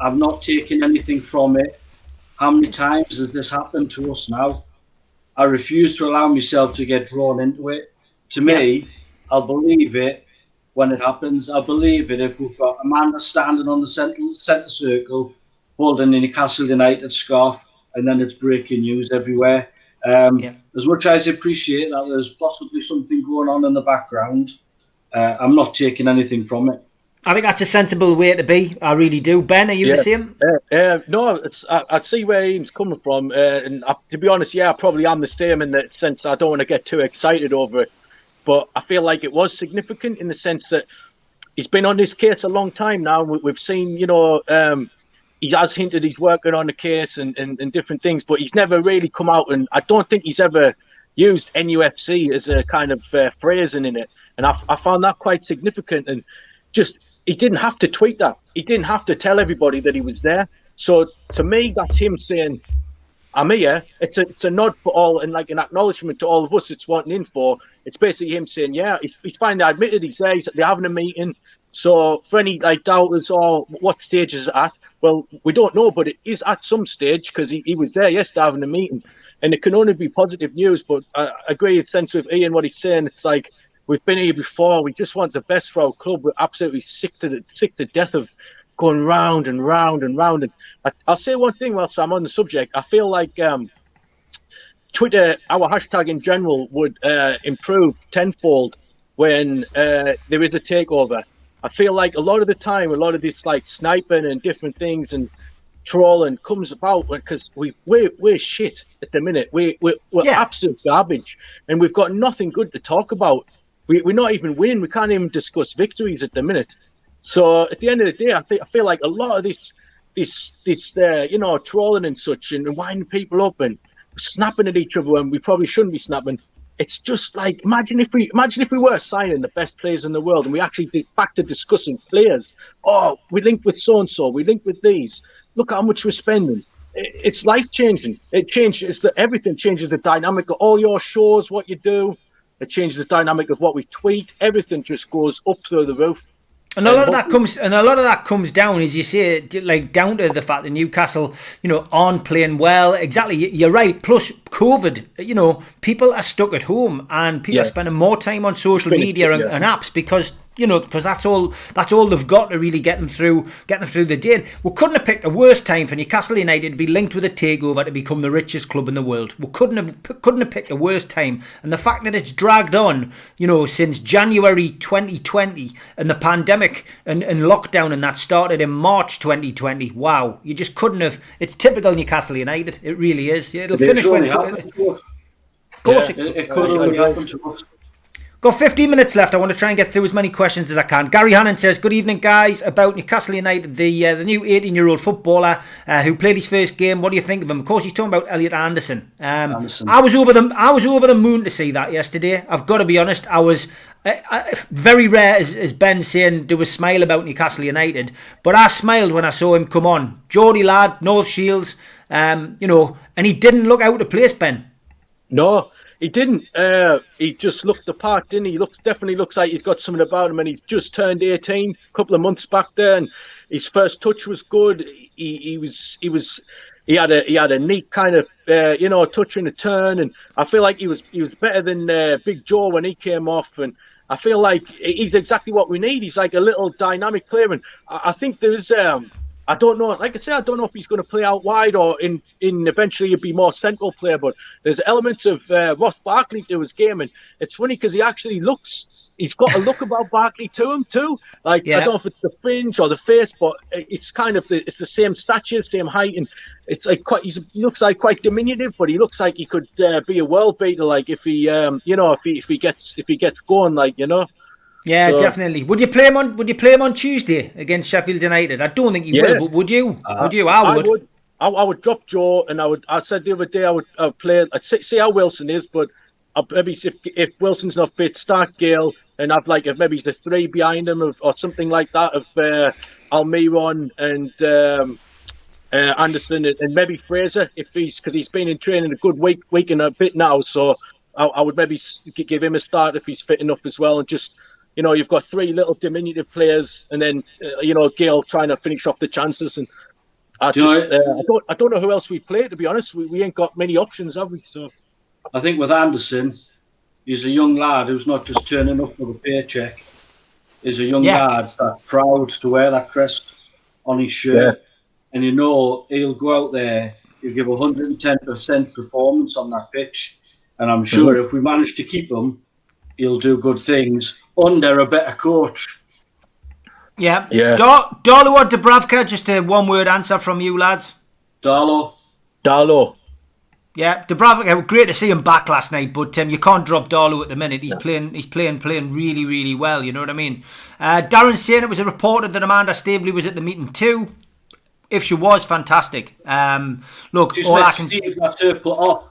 I've not taken anything from it. How many times has this happened to us now? I refuse to allow myself to get drawn into it. To me, I'll believe it when it happens. I'll believe it if we've got a man that's standing on the centre circle holding a Newcastle United scarf and then it's breaking news everywhere. As much as I appreciate that there's possibly something going on in the background, I'm not taking anything from it. I think that's a sensible way to be. I really do. Ben, are you the same? No, I see where Ian's coming from. And to be honest, I probably am the same in the sense I don't want to get too excited over it. But I feel like it was significant in the sense that he's been on this case a long time now. We've seen, he has hinted he's working on the case and different things, but he's never really come out, and I don't think he's ever used NUFC as a kind of phrasing in it. And I found that quite significant. And just, he didn't have to tweet that. He didn't have to tell everybody that he was there. So to me, that's him saying, I'm here. It's a nod for all and like an acknowledgement to all of us that's wanting info. It's basically him saying, he's finally admitted he's there. They're having a meeting. So for any doubters or what stage is it at? Well, we don't know, but it is at some stage because he was there yesterday having a meeting, and it can only be positive news. But I agree, it's sense with Ian what he's saying. It's like we've been here before. We just want the best for our club. We're absolutely sick to death of going round and round and round. And I'll say one thing whilst I'm on the subject. I feel like Twitter, our hashtag in general, would improve tenfold when there is a takeover. I feel like a lot of the time, a lot of this like sniping and different things and trolling comes about because we're shit at the minute. We're absolute garbage, and we've got nothing good to talk about. We're not even winning. We can't even discuss victories at the minute. So at the end of the day, I feel like a lot of this trolling and such and winding people up and snapping at each other when we probably shouldn't be snapping. It's just like imagine if we were signing the best players in the world and we actually did back to discussing players. Oh, we linked with so and so. We linked with these. Look how much we're spending. It's life changing. It changes everything changes the dynamic of all your shows, what you do. It changes the dynamic of what we tweet. Everything just goes up through the roof. And a lot of that comes down, as you say, like down to the fact that Newcastle, aren't playing well. Exactly, you're right. Plus COVID, people are stuck at home and people are spending more time on social media and apps because that's all they've got to really get them through the day. We couldn't have picked a worse time for Newcastle United to be linked with a takeover to become the richest club in the world. We couldn't have picked a worse time. And the fact that it's dragged on, since January 2020 and the pandemic and lockdown and that started in March 2020. Wow, you just couldn't have. It's typical Newcastle United. It really is. It'll finish when. Of course, it could only happen to us. Got 15 minutes left. I want to try and get through as many questions as I can. Gary Hannon says, good evening, guys. About Newcastle United, the new 18-year-old footballer who played his first game. What do you think of him? Of course, he's talking about Elliot Anderson. I was over the moon to see that yesterday. I've got to be honest. I was very rare, as Ben saying, do a smile about Newcastle United. But I smiled when I saw him come on. Geordie lad, North Shields, and he didn't look out of place, Ben. No. He didn't. He just looked the part, didn't he? Definitely looks like he's got something about him, and he's just turned 18 a couple of months back there, and his first touch was good. He had a neat kind of touch and a turn, and I feel like he was better than Big Joe when he came off, and I feel like he's exactly what we need. He's like a little dynamic player, and I think there's I don't know. Like I say, I don't know if he's going to play out wide or in eventually he'll be more central player. But there's elements of Ross Barkley to his game, and it's funny because he's got a look about Barkley to him too. Like I don't know if it's the fringe or the face, but it's kind of it's the same stature, same height, and it's like he looks like quite diminutive, but he looks like he could be a world beater. Like if he if he gets going, like Yeah, so, definitely. Would you play him on Tuesday against Sheffield United? I don't think you will, but would you? Would you? I would. I would drop Joe, and I said the other day I would play. I'd see how Wilson is, but maybe if Wilson's not fit, start Gale and have maybe he's a 3 behind him or something like that of Almiron and Anderson and maybe Fraser because he's been in training a good week and a bit now. So I would maybe give him a start if he's fit enough as well, and just. You've got 3 little diminutive players, and then Gale trying to finish off the chances. And I don't know who else we play. To be honest, we ain't got many options, have we? So I think with Anderson, he's a young lad who's not just turning up for the paycheck. He's a young lad that's proud to wear that crest on his shirt, and he'll go out there, he'll give 110% performance on that pitch, and I'm sure if we manage to keep him, he'll do good things under a better coach. Yeah. Darlow or Dubravka? Just a one-word answer from you, lads. Darlow. Yeah, Dubravka. Great to see him back last night, but you can't drop Darlow at the minute. He's playing really, really well. You know what I mean? Darren's saying it was reported that Amanda Staveley was at the meeting too. If she was, fantastic. Look, just let Steve got her put off.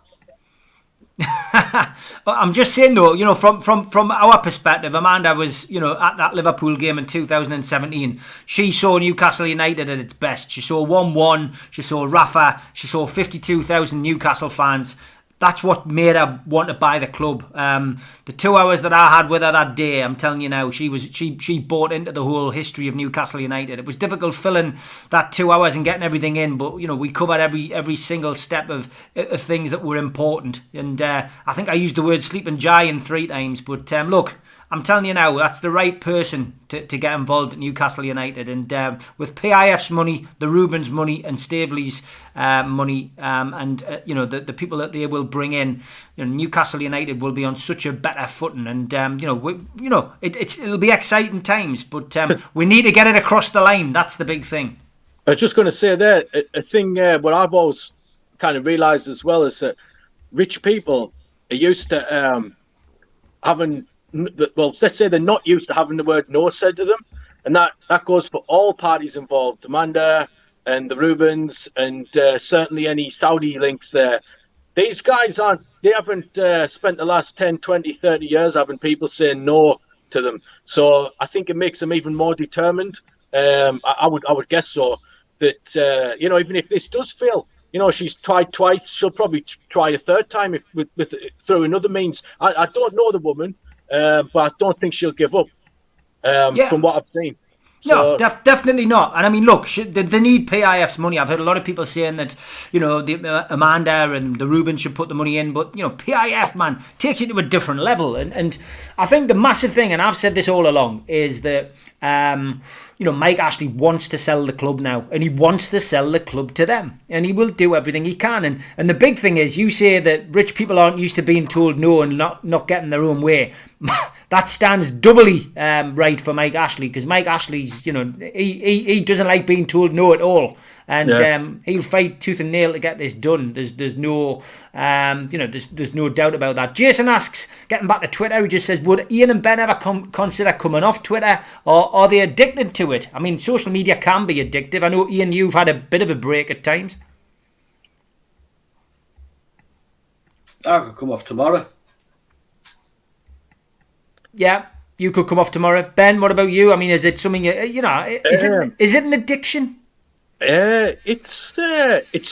I'm just saying though, from our perspective, Amanda was, at that Liverpool game in 2017. She saw Newcastle United at its best. She saw 1-1. She saw Rafa. She saw 52,000 Newcastle fans. That's what made her want to buy the club. The 2 hours that I had with her that day, I'm telling you now, she bought into the whole history of Newcastle United. It was difficult filling that 2 hours and getting everything in, but we covered every single step of things that were important. And I think I used the word sleeping giant 3 times. But look, I'm telling you now, that's the right person to get involved at Newcastle United. And with PIF's money, the Rubens money, and Staveley's money, and the people that they will bring in, Newcastle United will be on such a better footing. And it'll be exciting times, but we need to get it across the line. That's the big thing. I was just going to say there a thing. What I've always kind of realised as well is that rich people are used to having. Well, let's say they're not used to having the word no said to them, and that goes for all parties involved, Amanda and the Rubens, and certainly any Saudi links there. These guys haven't spent the last 10, 20, 30 years having people saying no to them. So I think it makes them even more determined. I would guess so. That even if this does fail, she's tried twice, she'll probably try a third time through another means. I don't know the woman. But I don't think she'll give up from what I've seen. So, no, definitely not. And I mean, look, they need PIF's money. I've heard a lot of people saying that, Amanda and the Rubens should put the money in. But, PIF, man, takes it to a different level. And I think the massive thing, and I've said this all along, is that, Mike Ashley wants to sell the club now. And he wants to sell the club to them. And he will do everything he can. And the big thing is, you say that rich people aren't used to being told no and not getting their own way. That stands doubly right for Mike Ashley, because Mike Ashley's, he doesn't like being told no at all, and he'll fight tooth and nail to get this done. There's no there's no doubt about that. Jason asks, getting back to Twitter, he just says, would Ian and Ben ever consider coming off Twitter, or are they addicted to it? I mean, social media can be addictive. I know, Ian, you've had a bit of a break at times. I could come off tomorrow. Yeah, you could come off tomorrow. Ben, what about you? I mean, is it something, is it an addiction? It's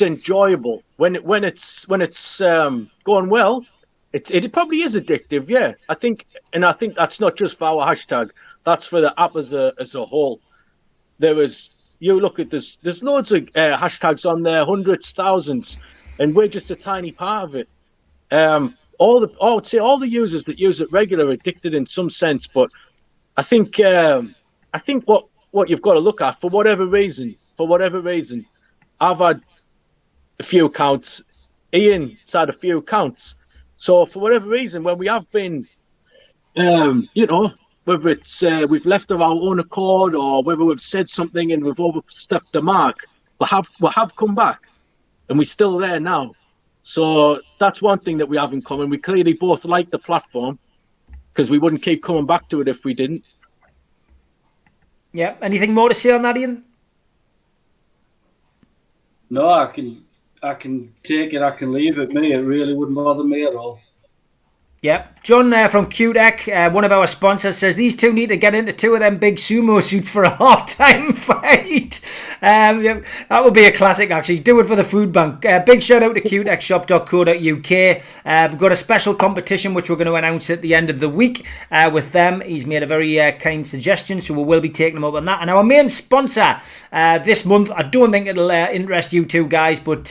enjoyable when it's going well. It probably is addictive, yeah. I think that's not just for our hashtag. That's for the app as a whole. You look at there's loads of hashtags on there, hundreds, thousands, and we're just a tiny part of it. I would say all the users that use it regular are addicted in some sense, but I think what you've got to look at for whatever reason, I've had a few accounts, Ian's had a few accounts. So for whatever reason, when we have been, whether it's we've left of our own accord or whether we've said something and we've overstepped the mark, we have come back, and we're still there now. So that's one thing that we have in common. We clearly both like the platform because we wouldn't keep coming back to it if we didn't. Yeah. Anything more to say on that, Ian? No, I can take it, I can leave it. Me, it really wouldn't bother me at all. Yep. John from QDEC, one of our sponsors, says these two need to get into two of them big sumo suits for a half-time fight. That would be a classic, actually. Do it for the food bank. Big shout out to qdecshop.co.uk. We've got a special competition which we're going to announce at the end of the week with them. He's made a very kind suggestion, so we will be taking him up on that. And our main sponsor this month, I don't think it'll interest you two guys, but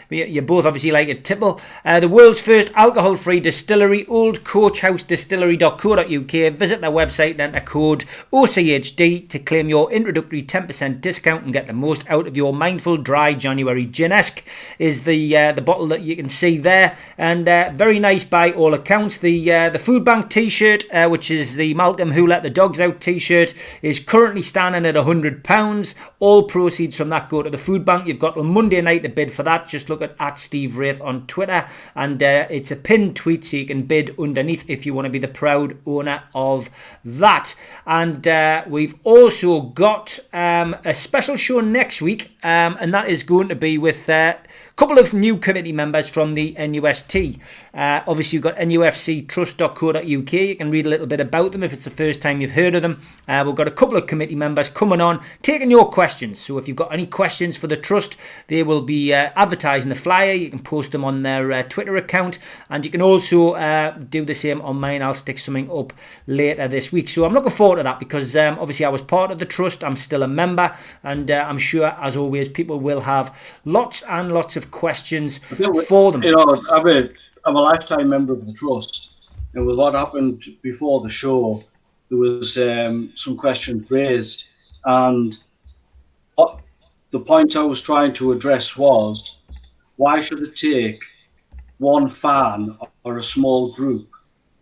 you both obviously like it, Tipple. The world's first alcohol-free distillery, oldcoachhousedistillery.co.uk. Visit their website and enter code OCHD to claim your introductory 10% discount and get the most out of your Mindful Dry January Gin-esque is the bottle that you can see there, and very nice by all accounts. The food bank t-shirt, which is the Malcolm Who Let the Dogs Out t-shirt, is currently standing at £100. All proceeds from that go to the food bank. You've got till Monday night to bid for that. Just look at Steve Wraith on Twitter, and it's a pinned tweet, so you can bid underneath if you want to be the proud owner of that. And we've also got a special show next week, and that is going to be with a couple of new committee members from the NUST. Obviously, you've got nufctrust.co.uk. You can read a little bit about them if it's the first time you've heard of them. We've got a couple of committee members coming on, taking your questions. So if you've got any questions for the trust, they will be advertising the flyer. You can post them on their Twitter account, and you can also do the same on mine. I'll stick something up later this week. So I'm looking forward to that because obviously I was part of the trust. I'm still a member, and I'm sure, as always, people will have lots and lots of questions for them. You know, I'm a lifetime member of the trust, and with what happened before the show, there was some questions raised, and the point I was trying to address was, why should it take one fan or a small group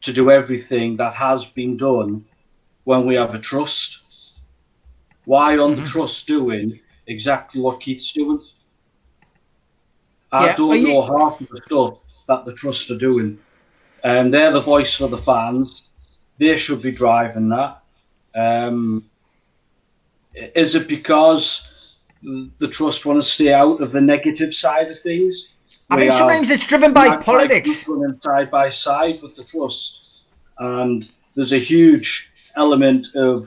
to do everything that has been done when we have a trust? Why aren't the trust doing exactly what Keith's doing? I don't know half of the stuff that the trust are doing. They're the voice for the fans. They should be driving that. Is it because the trust want to stay out of the negative side of things? I think sometimes it's driven by politics. Running side by side with the trust, and there's a huge element of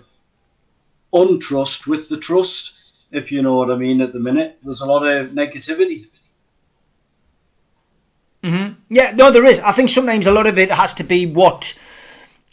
untrust with the trust, if you know what I mean. At the minute, there's a lot of negativity. Yeah, no, there is. I think sometimes a lot of it has to be what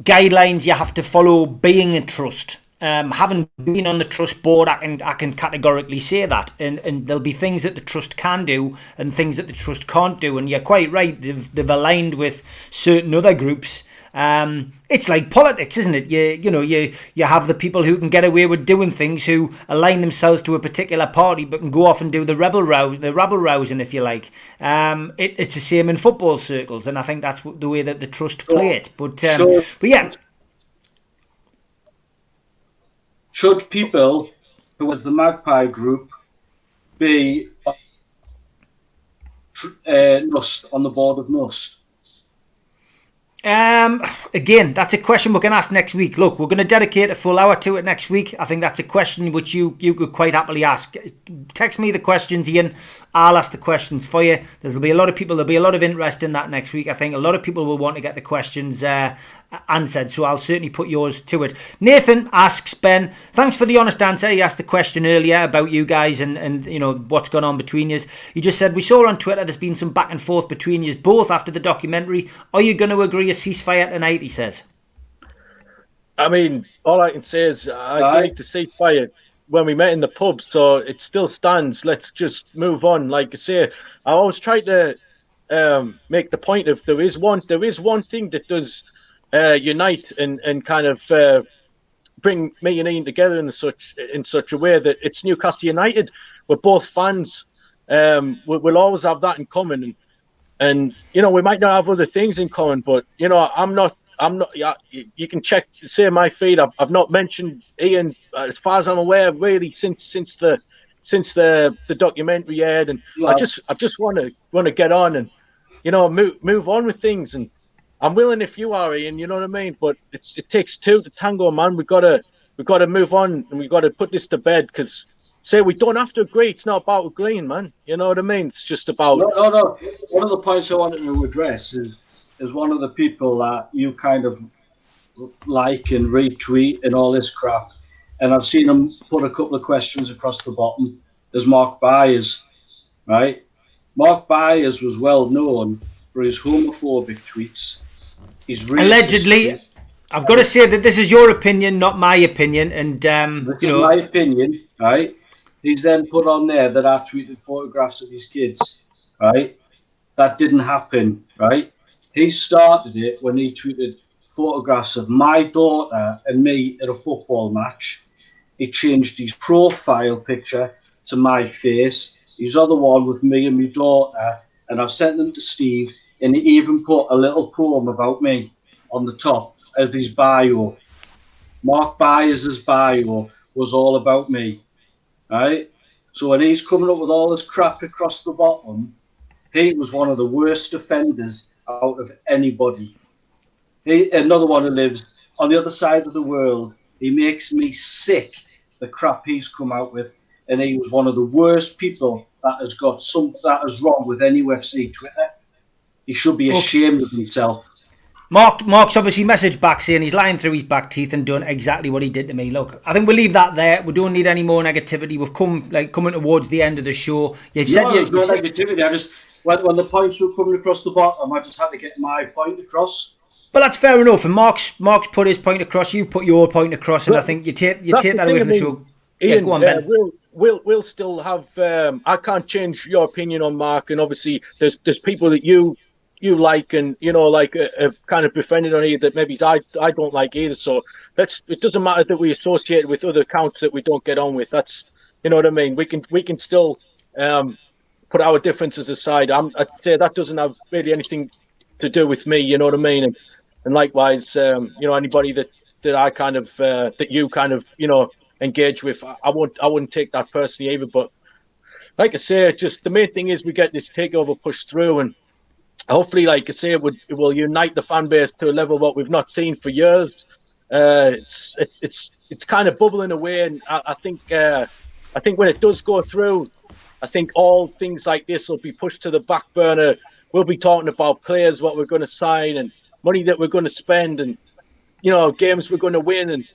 guidelines you have to follow being a trust. Having been on the trust board, I can categorically say that, and there'll be things that the trust can do and things that the trust can't do. And you're quite right; they've aligned with certain other groups. It's like politics, isn't it? You have the people who can get away with doing things, who align themselves to a particular party, but can go off and do the rabble rousing, if you like. It's the same in football circles, and I think that's the way that the trust play it. But yeah. Should people who are the Magpie Group be NUST, on the board of NUST? Again, that's a question we're going to ask next week. Look, we're going to dedicate a full hour to it next week. I think that's a question which you could quite happily ask. Text me the questions, Ian. I'll ask the questions for you. There'll be a lot of interest in that next week. I think a lot of people will want to get the questions answered, so I'll certainly put yours to it. Nathan asks, Ben, thanks for the honest answer. He asked the question earlier about you guys and you know what's gone on between you. He just said, we saw on Twitter there's been some back and forth between you both after the documentary. Are you going to agree a ceasefire tonight, he says? I mean, all I can say is I agreed to ceasefire when we met in the pub, so it still stands. Let's just move on. Like I say, I always try to make the point of there is one thing that does unite and kind of bring me and Ian together in such a way that it's Newcastle United. We're both fans. We'll always have that in common, and you know we might not have other things in common, but you know I'm not. Yeah, you can say my feed. I've not mentioned Ian as far as I'm aware, really, since the documentary aired, and yeah. I just want to get on and you know move on with things, and I'm willing if you are, Ian. You know what I mean? But it takes two to tango, man. We've got to move on, and we've got to put this to bed because. Say we don't have to agree. It's not about agreeing, man. You know what I mean? It's just about. No. One of the points I wanted to address is one of the people that you kind of like and retweet and all this crap. And I've seen him put a couple of questions across the bottom. There's Mark Byers, right? Mark Byers was well known for his homophobic tweets. Allegedly. I've got to say that this is your opinion, not my opinion. And this is my opinion, right? He's then put on there that I tweeted photographs of his kids, right? That didn't happen, right? He started it when he tweeted photographs of my daughter and me at a football match. He changed his profile picture to my face. His other one with me and my daughter, and I've sent them to Steve, and he even put a little poem about me on the top of his bio. Mark Byers' bio was all about me, right? So when he's coming up with all this crap across the bottom, he was one of the worst offenders out of anybody. Another one who lives on the other side of the world. He makes me sick, the crap he's come out with, and he was one of the worst people that has got something that is wrong with NUFC Twitter. He should be ashamed of himself. Mark's obviously messaged back saying he's lying through his back teeth and done exactly what he did to me. Look, I think we'll leave that there. We don't need any more negativity. We've coming towards the end of the show. There's no negativity. I just when the points were coming across the bottom, I just had to get my point across. Well, that's fair enough. And Mark's put his point across. You put your point across, and I think you take that away from the show. Ian, yeah, go on, Ben. We'll still have. I can't change your opinion on Mark, and obviously there's people that you like, and you know, like kind of befriended on either that maybe I don't like either. So it doesn't matter that we associate with other accounts that we don't get on with. That's, you know what I mean. We can still put our differences aside. I'd say that doesn't have really anything to do with me. You know what I mean. And likewise, you know, anybody that I kind of that you kind of, you know, engage with, I wouldn't take that personally either. But like I say, just the main thing is we get this takeover pushed through, and hopefully, like I say, it will unite the fan base to a level what we've not seen for years. It's kind of bubbling away, and I think when it does go through, I think all things like this will be pushed to the back burner. We'll be talking about players, what we're going to sign, and money that we're going to spend, and you know, games we're going to win,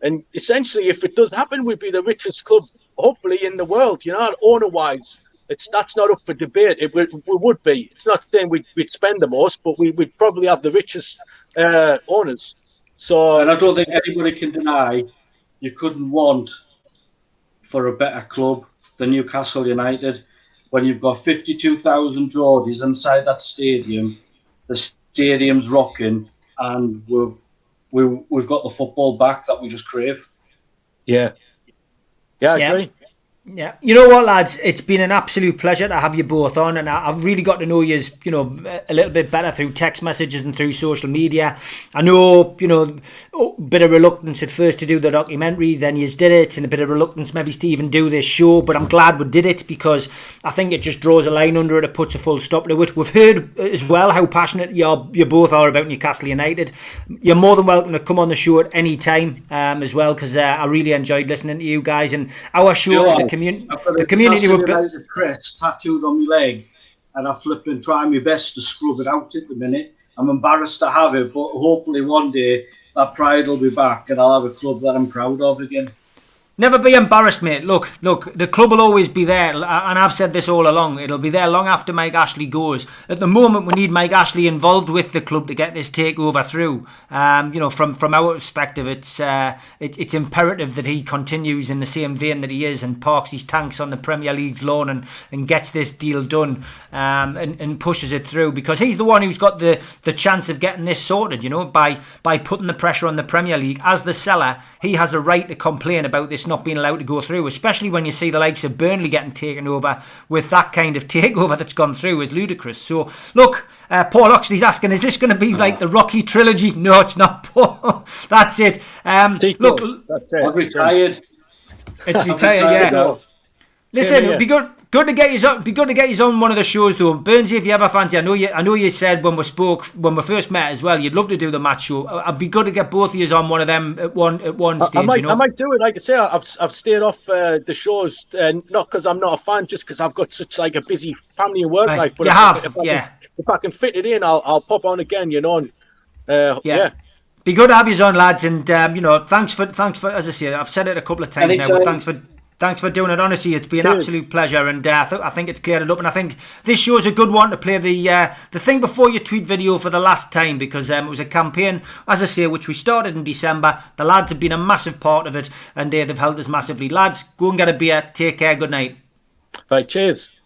and essentially, if it does happen, we'd be the richest club, hopefully, in the world. You know, owner-wise. That's not up for debate. It would be. It's not saying we'd spend the most, but we'd probably have the richest owners. So, and I don't think anybody can deny you couldn't want for a better club than Newcastle United when you've got 52,000 Geordies inside that stadium. The stadium's rocking, and we've got the football back that we just crave. Yeah, I agree. Yeah, you know what, lads? It's been an absolute pleasure to have you both on, and I've really got to know you, a little bit better through text messages and through social media. I know, a bit of reluctance at first to do the documentary, then you did it, and a bit of reluctance maybe to even do this show, but I'm glad we did it because I think it just draws a line under it, it puts a full stop to it. We've heard as well how passionate you both are about Newcastle United. You're more than welcome to come on the show at any time as well, because I really enjoyed listening to you guys and our show. I've got The community Newcastle were United crest tattooed on my leg, and I'm flipping trying my best to scrub it out at the minute. I'm embarrassed to have it, but hopefully one day that pride will be back, and I'll have a club that I'm proud of again. Never be embarrassed, mate. Look, the club will always be there, and I've said this all along. It'll be there long after Mike Ashley goes. At the moment, we need Mike Ashley involved with the club to get this takeover through. From our perspective, it's imperative that he continues in the same vein that he is and parks his tanks on the Premier League's lawn and gets this deal done and pushes it through, because he's the one who's got the chance of getting this sorted. By putting the pressure on the Premier League as the seller, he has a right to complain about this not being allowed to go through, especially when you see the likes of Burnley getting taken over with that kind of takeover that's gone through is ludicrous. So look, Paul Oxley's asking, is this going to be like the Rocky trilogy? No, it's not, Paul. That's it. Look, that's it. I'm retired. It's retired, yeah. Listen, it'd be good to get you on one of the shows though. Burnsy, if you ever fancy, I know you said when we first met as well, you'd love to do the match show. It'd be good to get both of you on one of them at one stage. I might do it. Like I say, I've stayed off the shows, not because I'm not a fan, just because I've got such like a busy family and work life. But if I can fit it in, I'll pop on again. Yeah. Be good to have you on, lads, and thanks for as I say, I've said it a couple of times now, but thanks for doing it. Honestly, it's been an absolute pleasure, and I think it's cleared it up. And I think this show's a good one to play the thing before your tweet video for the last time, because it was a campaign, as I say, which we started in December. The lads have been a massive part of it, and they've helped us massively. Lads, go and get a beer. Take care. Good night. Right, cheers.